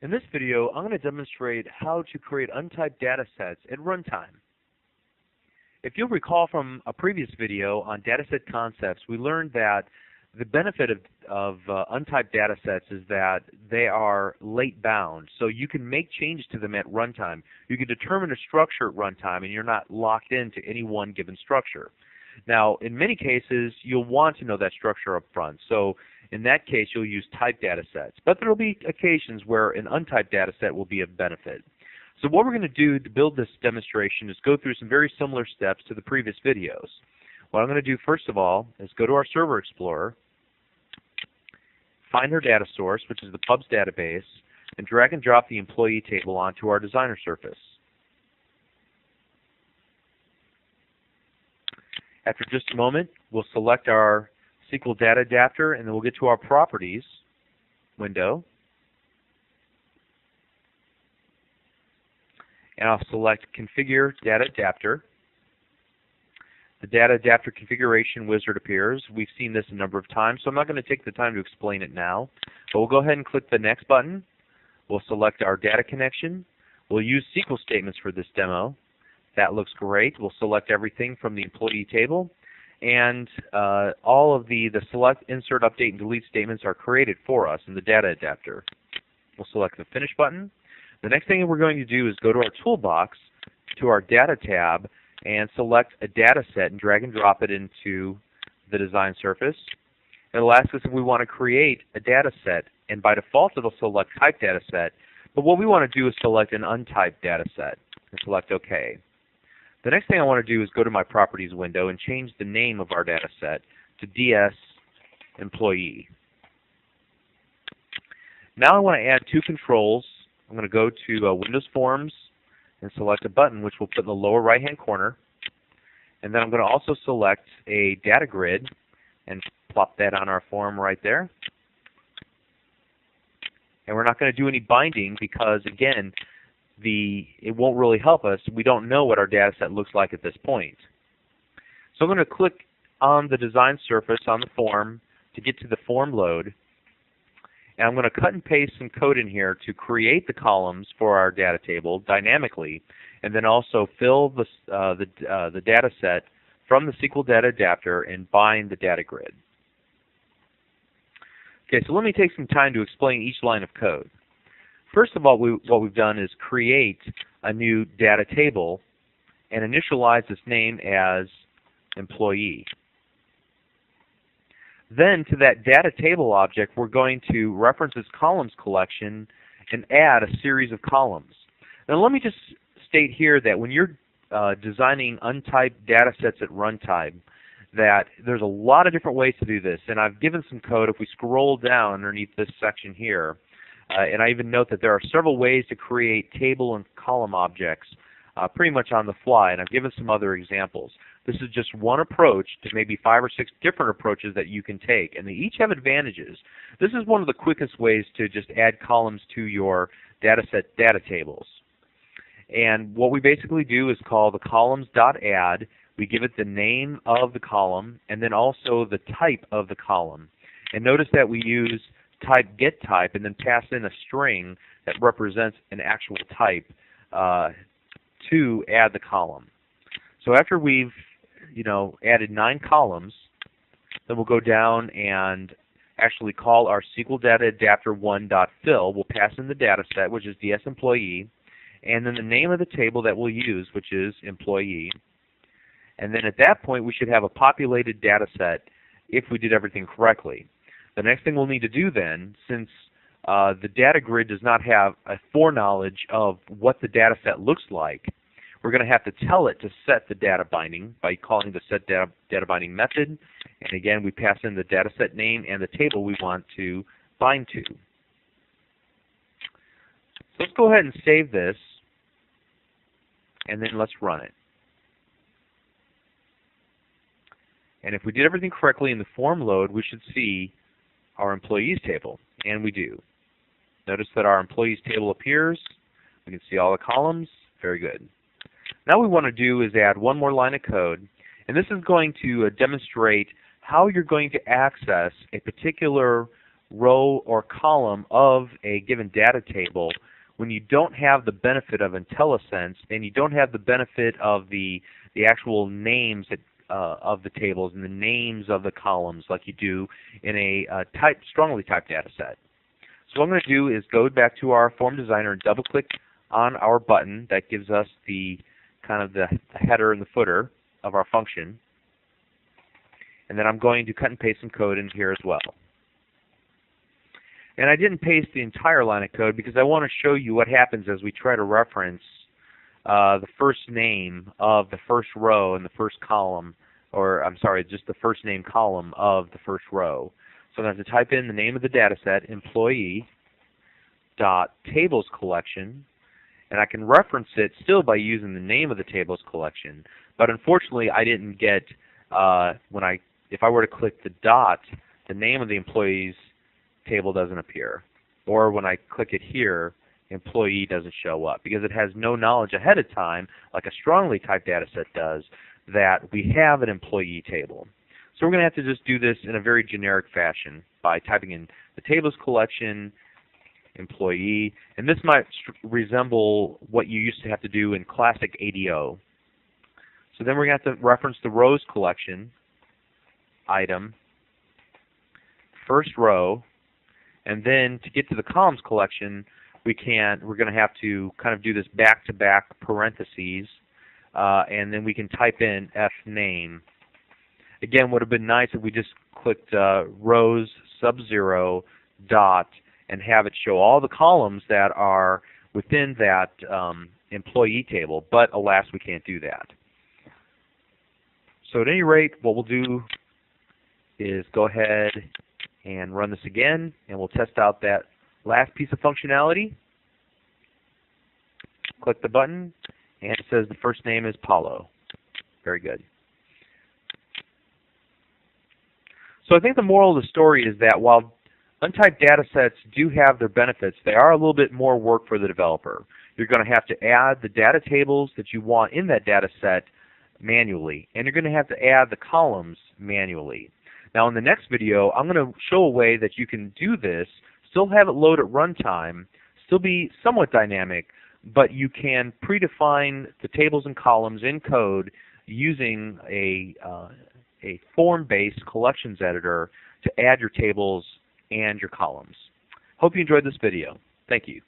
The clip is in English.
In this video, I'm going to demonstrate how to create untyped data sets at runtime. If you'll recall from a previous video on dataset concepts, we learned that the benefit of untyped data sets is that they are late bound, so you can make changes to them at runtime. You can determine a structure at runtime, and you're not locked into any one given structure. Now, in many cases, you'll want to know that structure up front. So in that case, you'll use typed data sets. But there will be occasions where an untyped data set will be of benefit. So what we're going to do to build this demonstration is go through some very similar steps to the previous videos. What I'm going to do first of all is go to our Server Explorer, find our data source, which is the Pubs database, and drag and drop the employee table onto our designer surface. After just a moment, we'll select our SQL Data Adapter, and then we'll get to our Properties window. And I'll select Configure Data Adapter. The Data Adapter configuration wizard appears. We've seen this a number of times, so I'm not going to take the time to explain it now. But we'll go ahead and click the Next button. We'll select our data connection. We'll use SQL statements for this demo. That looks great. We'll select everything from the employee table. And all of the select, insert, update, and delete statements are created for us in the Data Adapter. We'll select the Finish button. The next thing we're going to do is go to our toolbox, to our Data tab, and select a data set and drag and drop it into the design surface. It'll ask us if we want to create a data set, and by default it'll select Type Data Set. But what we want to do is select an untyped data set and select OK. The next thing I want to do is go to my Properties window and change the name of our data set to DS Employee. Now I want to add two controls. I'm going to go to Windows Forms and select a button which we'll put in the lower right hand corner. And then I'm going to also select a data grid and plop that on our form right there. And we're not going to do any binding because, again, it won't really help us. We don't know what our data set looks like at this point. So I'm going to click on the design surface on the form to get to the form load. And I'm going to cut and paste some code in here to create the columns for our data table dynamically, and then also fill the data set from the SQL Data Adapter and bind the data grid. Okay, so let me take some time to explain each line of code. First of all, what we've done is create a new data table and initialize its name as employee. Then to that data table object, we're going to reference its columns collection and add a series of columns. Now let me just state here that when you're designing untyped data sets at runtime, that there's a lot of different ways to do this. And I've given some code. If we scroll down underneath this section here, and I even note that there are several ways to create table and column objects pretty much on the fly, and I've given some other examples. This is just one approach to maybe 5 or 6 different approaches that you can take, and they each have advantages. This is one of the quickest ways to just add columns to your data set data tables. And what we basically do is call the columns.add. We give it the name of the column and then also the type of the column. And notice that we use type get type and then pass in a string that represents an actual type to add the column. So after we've added 9 columns, then we'll go down and actually call our SQL Data Adapter 1.fill. We'll pass in the data set, which is DS Employee, and then the name of the table that we'll use, which is Employee. And then at that point, we should have a populated data set if we did everything correctly. The next thing we'll need to do then, since the data grid does not have a foreknowledge of what the data set looks like, we're going to have to tell it to set the data binding by calling the set data binding method. And again, we pass in the data set name and the table we want to bind to. So let's go ahead and save this, and then let's run it. And if we did everything correctly in the form load, we should see our employees table, and we do. Notice that our employees table appears. We can see all the columns. Very good. Now what we want to do is add one more line of code, and this is going to demonstrate how you're going to access a particular row or column of a given data table when you don't have the benefit of IntelliSense and you don't have the benefit of the actual names that, of the tables and the names of the columns like you do in a strongly typed data set. So what I'm going to do is go back to our Form Designer and double-click on our button that gives us the kind of the header and the footer of our function. And then I'm going to cut and paste some code in here as well. And I didn't paste the entire line of code because I want to show you what happens as we try to reference the first name of the first row in the first column, or I'm sorry, just the first name column of the first row. So I'm going to have to type in the name of the data set, employee.tables collection, and I can reference it still by using the name of the tables collection. But unfortunately, I didn't get, if I were to click the dot, the name of the employees table doesn't appear. Or when I click it here, employee doesn't show up because it has no knowledge ahead of time, like a strongly typed data set does, that we have an employee table. So we're going to have to just do this in a very generic fashion by typing in the tables collection, employee, and this might resemble what you used to have to do in classic ADO. So then we're going to have to reference the rows collection, item, first row, and then to get to the columns collection, we're going to have to kind of do this back-to-back parentheses, and then we can type in fname. Again, would have been nice if we just clicked rows sub-0 dot and have it show all the columns that are within that employee table, but alas, we can't do that. So at any rate, what we'll do is go ahead and run this again, and we'll test out that last piece of functionality. Click the button, and it says the first name is Paulo. Very good. So I think the moral of the story is that while untyped data sets do have their benefits, they are a little bit more work for the developer. You're going to have to add the data tables that you want in that data set manually, and you're going to have to add the columns manually. Now in the next video, I'm going to show a way that you can do this, still have it load at runtime, still be somewhat dynamic, but you can predefine the tables and columns in code using a form-based collections editor to add your tables and your columns. Hope you enjoyed this video. Thank you.